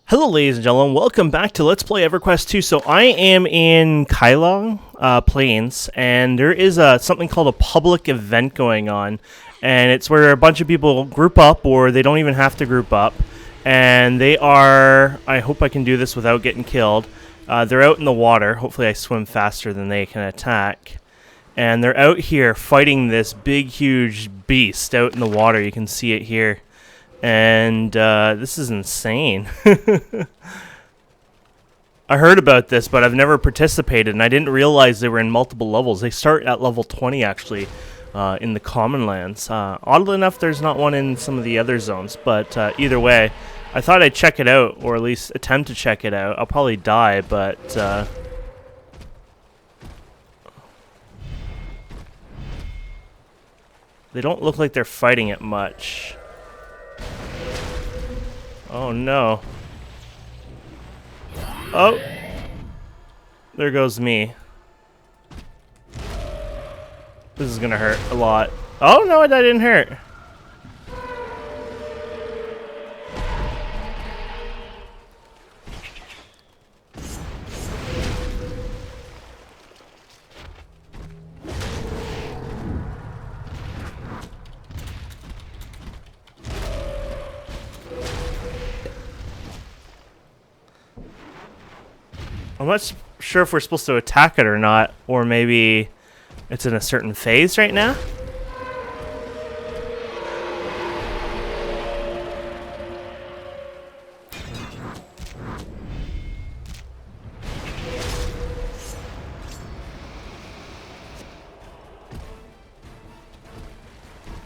Hello ladies and gentlemen, welcome back to Let's Play EverQuest 2. So I am in Kylong Plains, and there is something called a public event going on. And it's where a bunch of people group up, or they don't even have to group up. And they are, I hope I can do this without getting killed, they're out in the water. Hopefully I swim faster than they can attack. And they're out here fighting this big huge beast out in the water. You can see it here. And this is insane. I heard about this, but I've never participated, and I didn't realize they were in multiple levels. They start at level 20, actually, in the common lands. Oddly enough, there's not one in some of the other zones, but either way, I thought I'd check it out, or at least attempt to check it out. I'll probably die, but... they don't look like they're fighting it much. Oh no. Oh! There goes me. This is gonna hurt a lot. Oh no, that didn't hurt. I'm not sure if we're supposed to attack it or not, or maybe it's in a certain phase right now.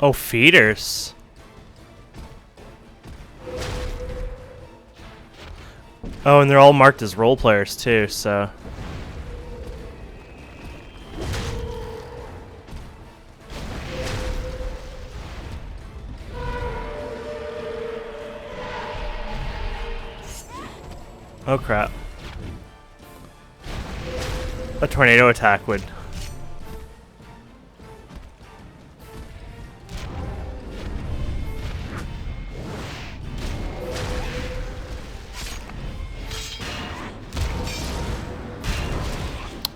Oh, feeders. Oh, and they're all marked as role players too, so... Oh crap. A tornado attack would...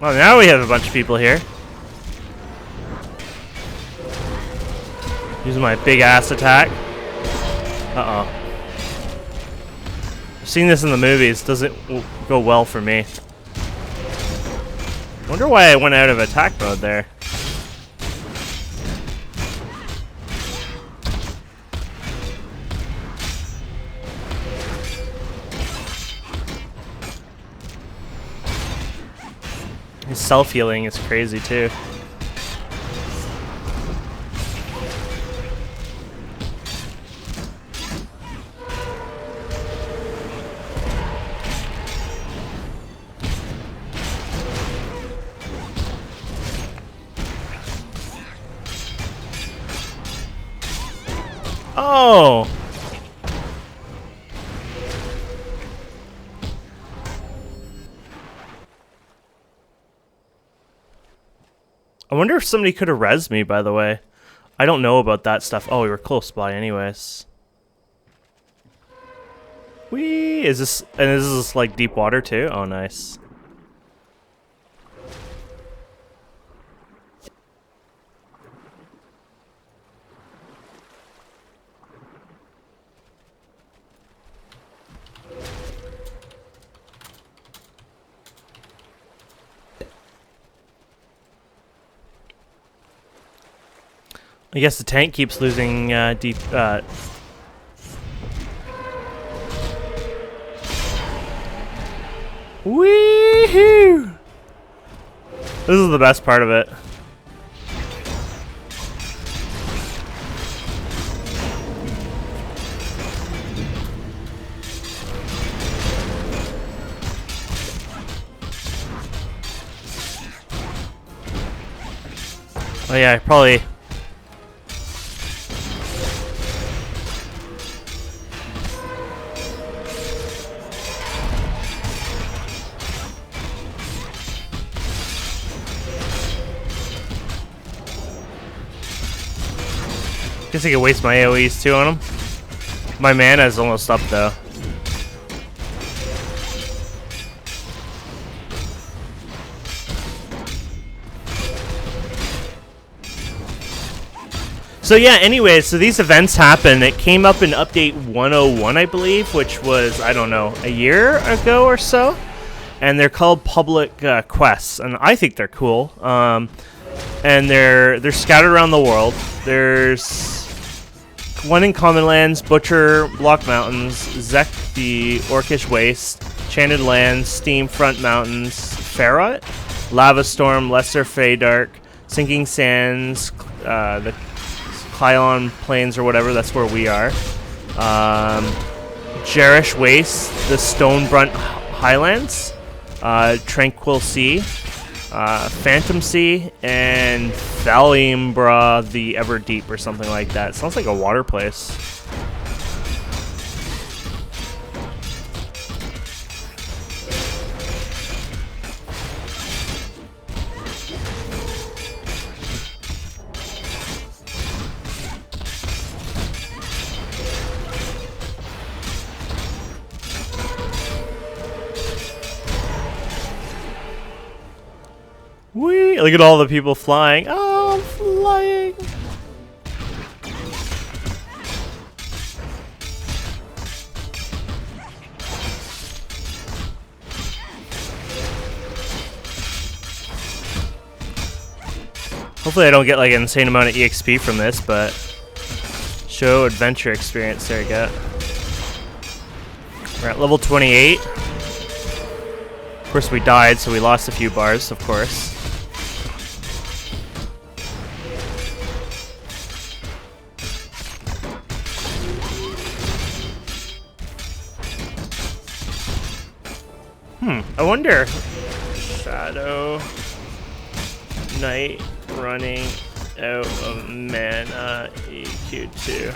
Well, now we have a bunch of people here. Using my big ass attack. Uh-oh. I've seen this in the movies. Doesn't go well for me. Wonder why I went out of attack mode there. His self-healing is crazy too. Oh! I wonder if somebody could have rezzed me, by the way. I don't know about that stuff. Oh, we were close by anyways. Whee! Is this like deep water too? Oh, nice. I guess the tank keeps losing deep. Wee-hoo! This is the best part of it. Oh yeah, probably. Guess I could waste my AoEs too on him. My mana is almost up though. So yeah, anyway, so these events happen. It came up in update 101, I believe, which was, I don't know, a year ago or so. And they're called public quests, and I think they're cool. And they're scattered around the world. There's one in Common Lands, Butcher, Block Mountains, Zek the Orcish Waste, Enchanted Lands, Steamfront Mountains, Ferrot, Lava Storm, Lesser Feydark, Sinking Sands, the Kylong Plains or whatever, that's where we are. Jerish Waste, the Stonebrunt Highlands, Tranquil Sea, Phantom Sea, and Thalimbra the Everdeep or something like that. Sounds like a water place. Whee! Look at all the people flying. Oh, I'm flying! Hopefully I don't get like an insane amount of EXP from this, but show adventure experience, there you go. We're at level 28. Of course we died, so we lost a few bars, of course. I wonder. Shadow Knight running out of mana EQ2.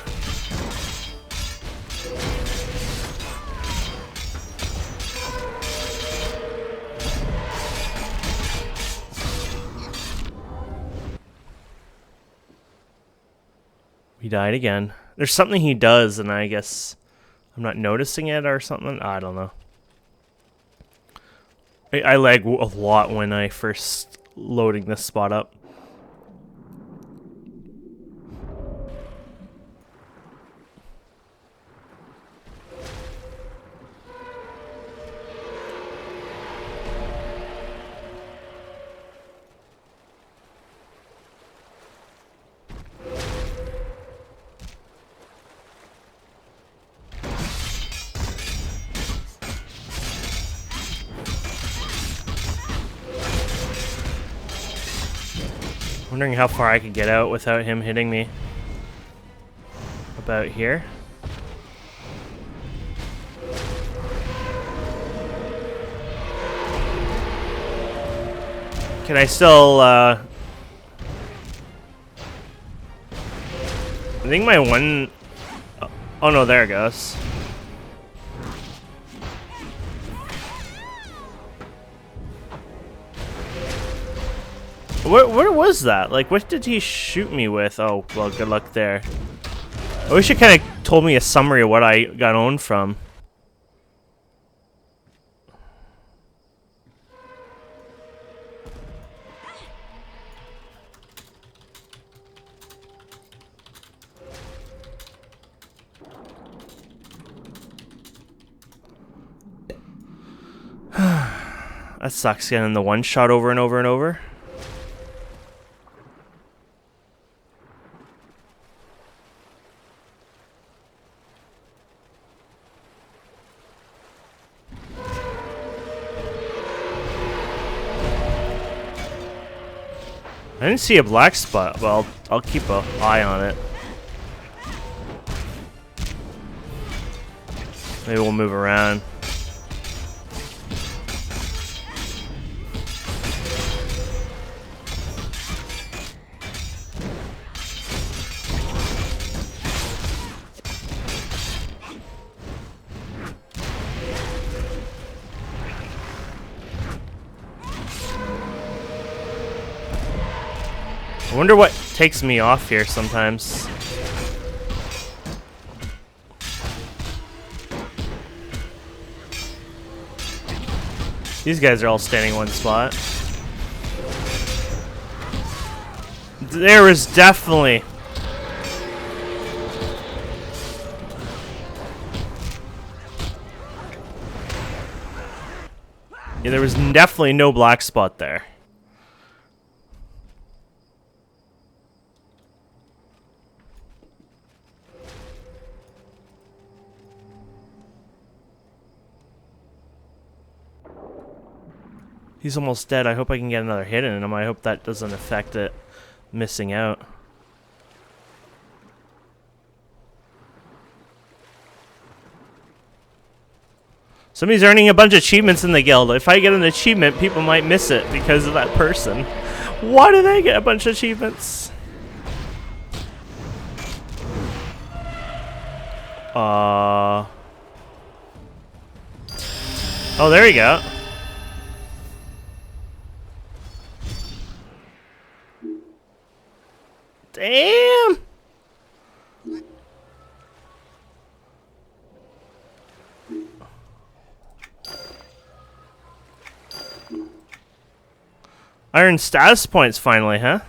He died again. There's something he does, and I guess I'm not noticing it or something. I don't know. I lag a lot when I first loading this spot up. Wondering how far I could get out without him hitting me. About here. Can I still, I think my one... Oh no, there it goes. Where was that? Like, what did he shoot me with? Oh, well, good luck there. I wish it kind of told me a summary of what I got owned from. That sucks getting the one shot over and over and over. I didn't see a black spot. Well, I'll keep an eye on it. Maybe we'll move around. I wonder what takes me off here sometimes. These guys are all standing one spot. There was definitely Yeah, there was definitely no black spot there. He's almost dead. I hope I can get another hit in him. I hope that doesn't affect it missing out. Somebody's earning a bunch of achievements in the guild. If I get an achievement, people might miss it because of that person. Why do they get a bunch of achievements? Oh, there you go. Damn! I earned status points finally, huh?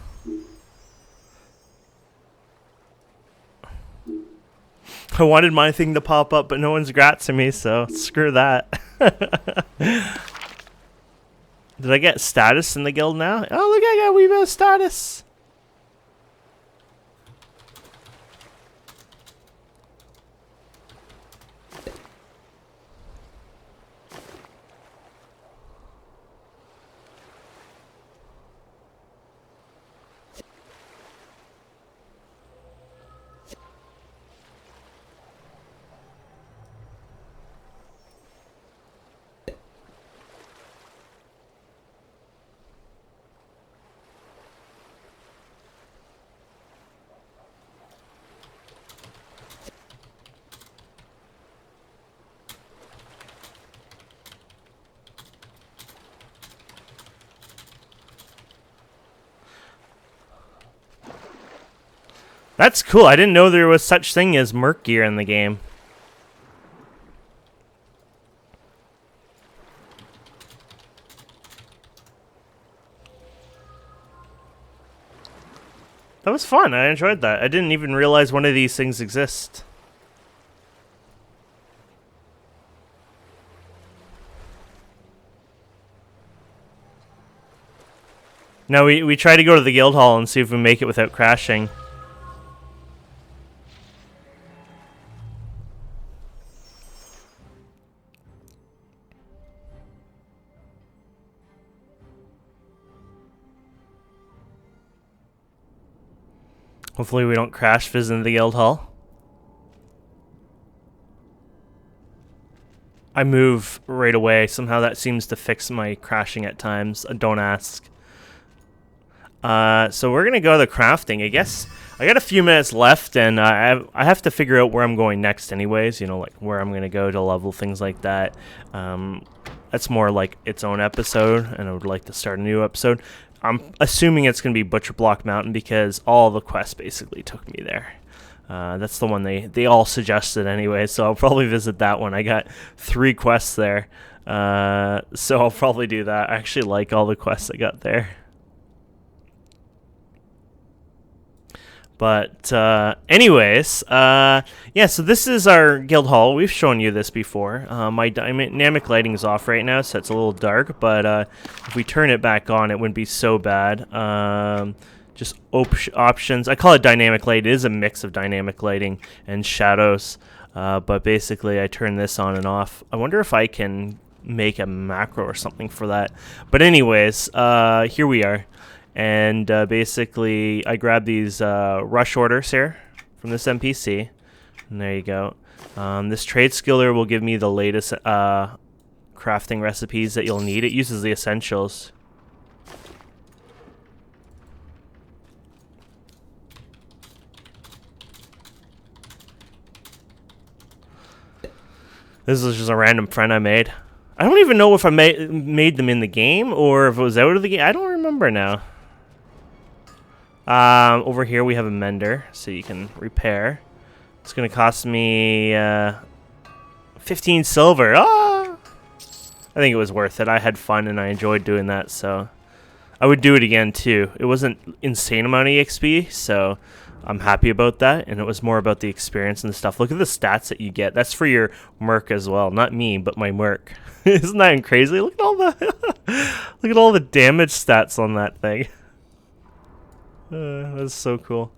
I wanted my thing to pop up, but no one's gratzing me, so screw that. Did I get status in the guild now? Oh, look, I got a wee bit of status. That's cool. I didn't know there was such thing as merc gear in the game. That was fun. I enjoyed that. I didn't even realize one of these things exist. Now we try to go to the guild hall and see if we make it without crashing. Hopefully we don't crash visiting the guild hall. I move right away. Somehow that seems to fix my crashing at times. Don't ask. So we're going to go to the crafting. I guess I got a few minutes left, and I have to figure out where I'm going next anyways. You know, like where I'm going to go to level, things like that. That's more like its own episode, and I would like to start a new episode. I'm assuming it's going to be Butcher Block Mountain because all the quests basically took me there. That's the one they all suggested anyway, so I'll probably visit that one. I got 3 quests there, so I'll probably do that. I actually like all the quests I got there. But anyways, yeah, so this is our guild hall. We've shown you this before. My dynamic lighting is off right now, so it's a little dark, but if we turn it back on, it wouldn't be so bad. Just options. I call it dynamic light. It is a mix of dynamic lighting and shadows, but basically I turn this on and off. I wonder if I can make a macro or something for that. But anyways, here we are. And basically, I grab these rush orders here from this NPC. And there you go. This trade skiller will give me the latest crafting recipes that you'll need. It uses the essentials. This is just a random friend I made. I don't even know if I made them in the game or if it was out of the game. I don't remember now. Over here we have a mender, so you can repair. It's going to cost me 15 silver. Ah! I think it was worth it. I had fun and I enjoyed doing that, so I would do it again too. It wasn't insane amount of EXP, so I'm happy about that, and it was more about the experience and stuff. Look at the stats that you get. That's for your merc as well, not me, but my merc. Isn't that crazy? Look at all the look at all the damage stats on that thing. That's so cool.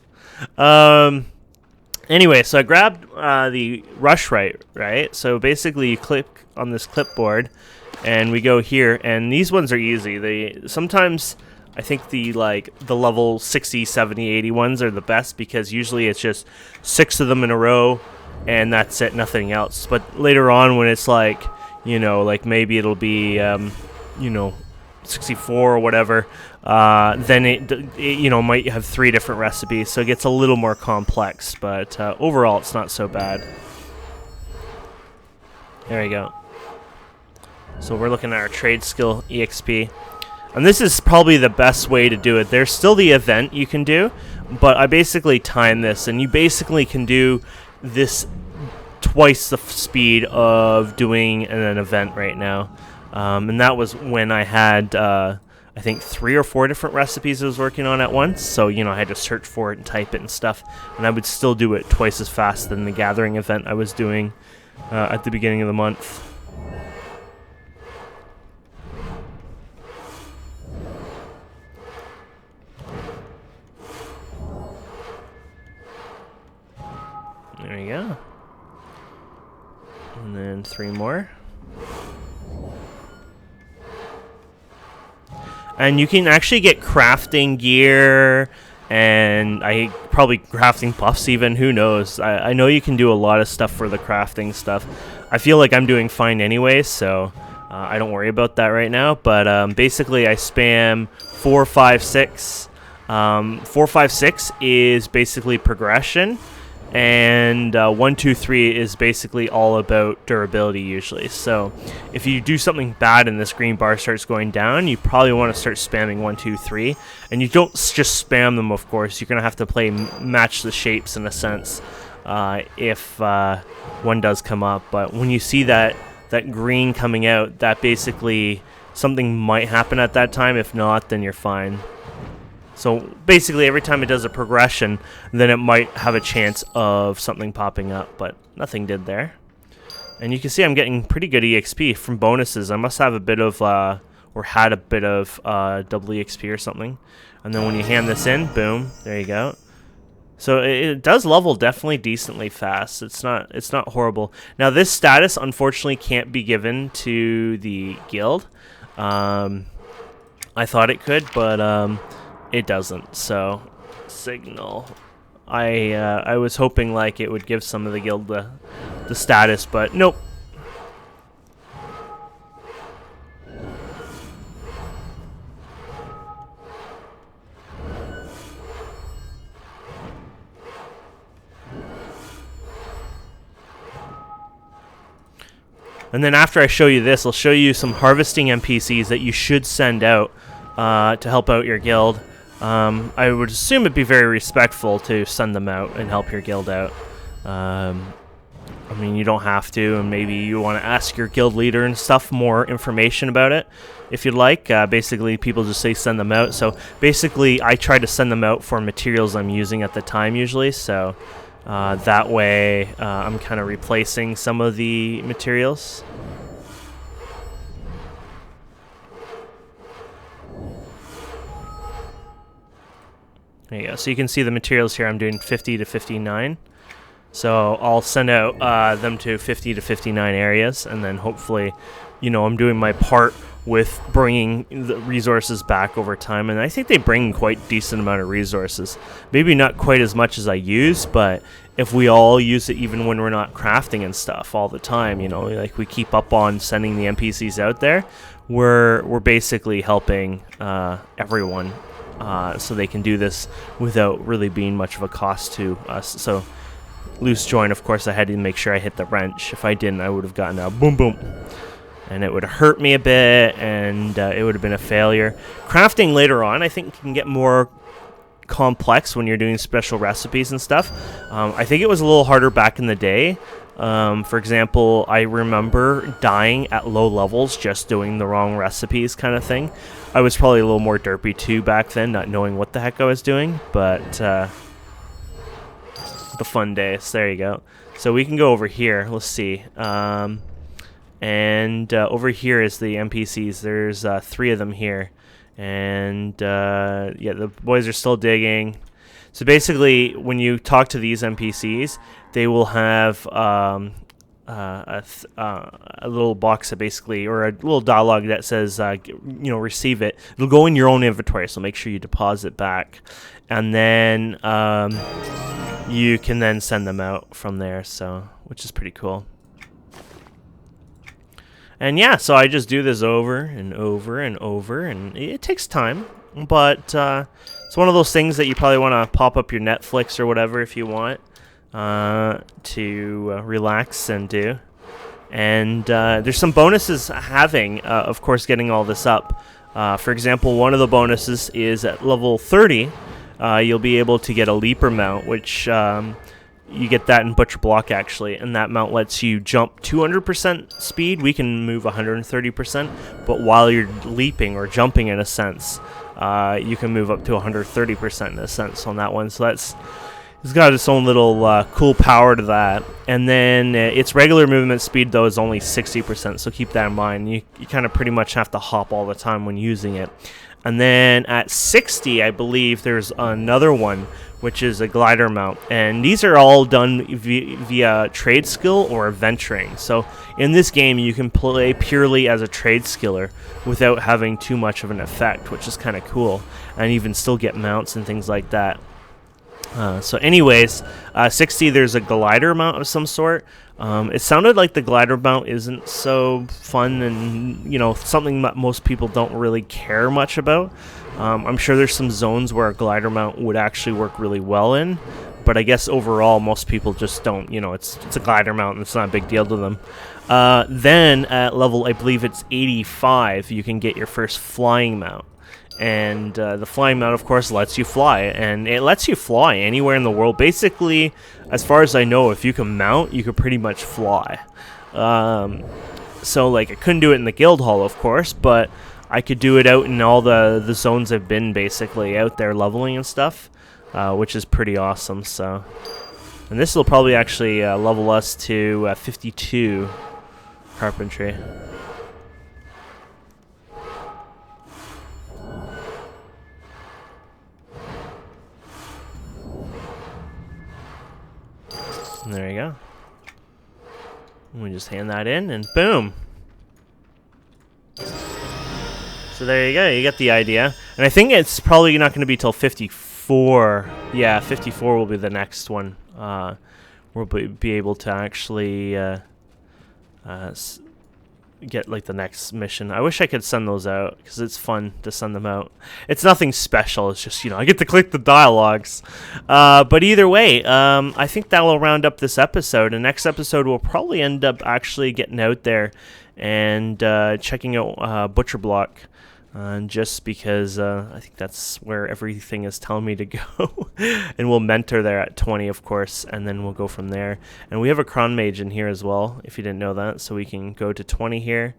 Anyway, so I grabbed the rush right? So basically you click on this clipboard and we go here, and these ones are easy. They sometimes I think the level 60, 70, 80 ones are the best because usually it's just 6 of them in a row and that's it, nothing else. But later on when it's like, you know, like maybe it'll be, you know, 64 or whatever, then it you know, might have 3 different recipes, so it gets a little more complex, but overall it's not so bad. There we go. So we're looking at our trade skill EXP, and this is probably the best way to do it. There's still the event you can do, but I basically time this, and you basically can do this twice the speed of doing an event right now. And that was when I had, I think, 3 or 4 different recipes I was working on at once. So, you know, I had to search for it and type it and stuff. And I would still do it twice as fast than the gathering event I was doing at the beginning of the month. There you go. And then 3 more. And you can actually get crafting gear, and probably crafting buffs even, who knows. I know you can do a lot of stuff for the crafting stuff. I feel like I'm doing fine anyway, so I don't worry about that right now. But basically I spam 4, 5, 6. 4, 5, 6 is basically progression. And 1, 2, 3 is basically all about durability usually. So if you do something bad and this green bar starts going down, you probably want to start spamming 1, 2, 3. And you don't just spam them, of course. You're going to have to match the shapes in a sense if one does come up. But when you see that green coming out, that basically something might happen at that time. If not, then you're fine. So basically every time it does a progression, then it might have a chance of something popping up, but nothing did there. And you can see I'm getting pretty good EXP from bonuses. I must have a bit of, or had a bit of double EXP or something. And then when you hand this in, boom, there you go. So it does level definitely decently fast. It's not horrible. Now this status unfortunately can't be given to the guild. I thought it could, but it doesn't. So signal. I was hoping like it would give some of the guild the status, but nope. And then after I show you this, I'll show you some harvesting NPCs that you should send out to help out your guild. I would assume it'd be very respectful to send them out and help your guild out. I mean, you don't have to, and maybe you want to ask your guild leader and stuff more information about it if you'd like. Basically, people just say send them out. So basically, I try to send them out for materials I'm using at the time usually. So that way, I'm kind of replacing some of the materials. There you go. So you can see the materials here. I'm doing 50 to 59. So I'll send out them to 50 to 59 areas, and then hopefully, you know, I'm doing my part with bringing the resources back over time. And I think they bring quite decent amount of resources. Maybe not quite as much as I use, but if we all use it, even when we're not crafting and stuff all the time, you know, like we keep up on sending the NPCs out there, we're basically helping everyone. So they can do this without really being much of a cost to us. So loose joint, of course, I had to make sure I hit the wrench. If I didn't, I would have gotten a boom boom. And it would have hurt me a bit, and it would have been a failure. Crafting later on, I think, can get more complex when you're doing special recipes and stuff. I think it was a little harder back in the day. For example, I remember dying at low levels just doing the wrong recipes kind of thing. I was probably a little more derpy too back then, not knowing what the heck I was doing, but the fun days. There you go. So we can go over here. Let's see. And over here is the NPCs. There's 3 of them here. And yeah, the boys are still digging. So basically, when you talk to these NPCs, they will have a little box that basically, or a little dialogue that says, receive it. It'll go in your own inventory, so make sure you deposit back. And then you can then send them out from there, so which is pretty cool. And yeah, so I just do this over and over and over, and it takes time, but it's one of those things that you probably want to pop up your Netflix or whatever if you want to relax and do. And there's some bonuses having, of course, getting all this up. For example, one of the bonuses is at level 30, you'll be able to get a leaper mount, which you get that in Butcher Block, actually, and that mount lets you jump 200% speed. We can move 130%, but while you're leaping or jumping, in a sense, you can move up to 130% in a sense on that one. So it's got its own little cool power to that. And then its regular movement speed, though, is only 60%, so keep that in mind. You kind of pretty much have to hop all the time when using it. And then at 60, I believe there's another one, which is a glider mount. And these are all done via trade skill or adventuring. So in this game, you can play purely as a trade skiller without having too much of an effect, which is kind of cool. And even still get mounts and things like that. So anyways, 60, there's a glider mount of some sort. It sounded like the glider mount isn't so fun and, something that most people don't really care much about. I'm sure there's some zones where a glider mount would actually work really well in, but I guess overall most people just don't, it's a glider mount and it's not a big deal to them. Then at level, I believe it's 85, you can get your first flying mount. And the flying mount, of course, lets you fly, and it lets you fly anywhere in the world. Basically, as far as I know, if you can mount, you could pretty much fly. So, I couldn't do it in the guild hall, of course, but I could do it out in all the zones I've been, basically, out there leveling and stuff, which is pretty awesome, so. And this will probably actually level us to 52 carpentry. And there you go. And we just hand that in, and boom. So there you go. You get the idea. And I think it's probably not going to be till 54. Yeah, 54 will be the next one. We'll be able to actually get the next mission. I wish I could send those out because it's fun to send them out. It's nothing special. It's just, I get to click the dialogues. But either way, I think that will round up this episode. The next episode will probably end up actually getting out there and checking out Butcher Block. Just because I think that's where everything is telling me to go. And we'll mentor there at 20, of course, and then we'll go from there. And we have a Cron Mage in here as well, if you didn't know that. So we can go to 20 here.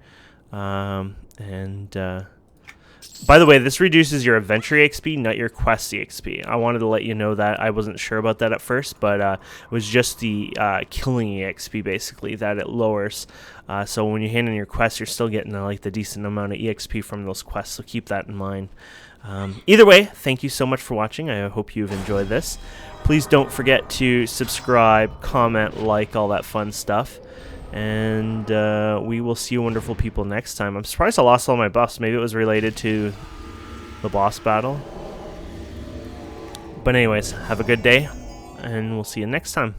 By the way, this reduces your adventure XP, not your quest XP. I wanted to let you know that. I wasn't sure about that at first, but it was just the killing XP, basically, that it lowers. So when you hand in your quest, you're still getting the decent amount of EXP from those quests, so keep that in mind. Either way, thank you so much for watching. I hope you've enjoyed this. Please don't forget to subscribe, comment, like, all that fun stuff. And we will see you wonderful people next time. I'm surprised I lost all my buffs. Maybe it was related to the boss battle. But anyways, have a good day, and we'll see you next time.